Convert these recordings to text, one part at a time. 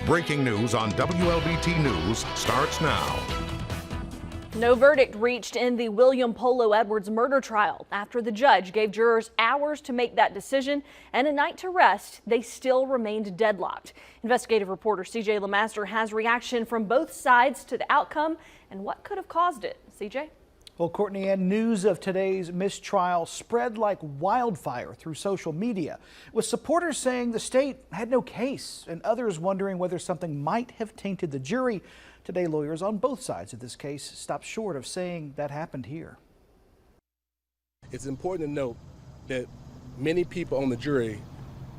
Breaking news on WLBT News starts now. No verdict reached in the William Polo Edwards murder trial after the judge gave jurors hours to make that decision and a night to rest. They still remained deadlocked. Investigative reporter CJ LeMaster has reaction from both sides to the outcome and what could have caused it. CJ? Well, Courtney, and news of today's mistrial spread like wildfire through social media, with supporters saying the state had no case and others wondering whether something might have tainted the jury. Today, lawyers on both sides of this case stopped short of saying that happened here. It's important to note that many people on the jury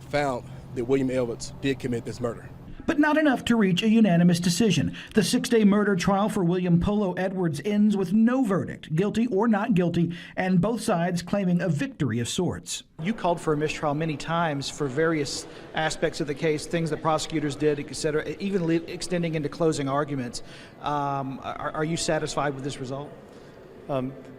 found that William Edwards did commit this murder. But not enough to reach a unanimous decision. The 6-day murder trial for William Polo Edwards ends with no verdict, guilty or not guilty, and both sides claiming a victory of sorts. You called for a mistrial many times for various aspects of the case, things that prosecutors did, etc., even extending into closing arguments. Are you satisfied with this result?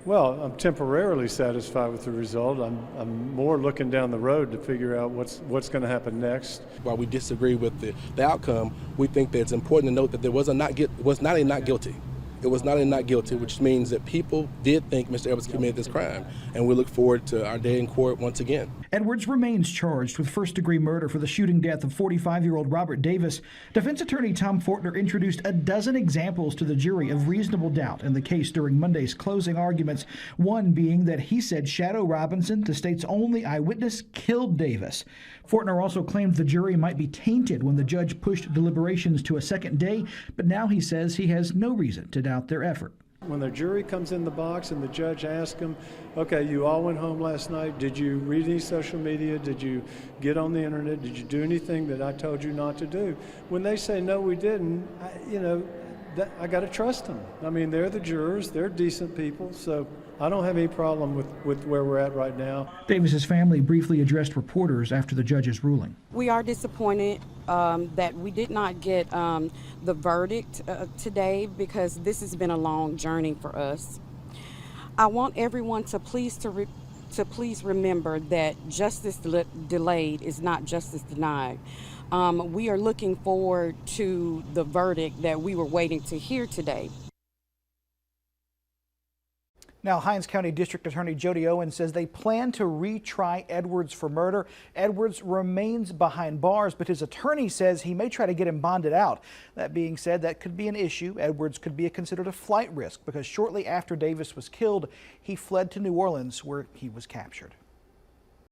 Well, I'm temporarily satisfied with the result. I'm more looking down the road to figure out what's going to happen next. While we disagree with the outcome, we think that it's important to note that there was not a not guilty. It was not a not guilty, which means that people did think Mr. Edwards committed this crime, and we look forward to our day in court once again. Edwards remains charged with first-degree murder for the shooting death of 45-year-old Robert Davis. Defense attorney Tom Fortner introduced a dozen examples to the jury of reasonable doubt in the case during Monday's closing arguments, one being that he said Shadow Robinson, the state's only eyewitness, killed Davis. Fortner also claimed the jury might be tainted when the judge pushed deliberations to a second day, but now he says he has no reason to doubt their effort. When the jury comes in the box and the judge asks them, okay, you all went home last night, did you read any social media, did you get on the internet, did you do anything that I told you not to do? When they say no, we didn't, I got to trust them. I mean, they're the jurors, they're decent people, so I don't have any problem with where we're at right now. Davis's family briefly addressed reporters after the judge's ruling. We are disappointed that we did not get the verdict today, because this has been a long journey for us. I want everyone to please remember that justice delayed is not justice denied. We are looking forward to the verdict that we were waiting to hear today. Now, Hinds County District Attorney Jody Owen says they plan to retry Edwards for murder. Edwards remains behind bars, but his attorney says he may try to get him bonded out. That being said, that could be an issue. Edwards could be considered a flight risk because shortly after Davis was killed, he fled to New Orleans where he was captured.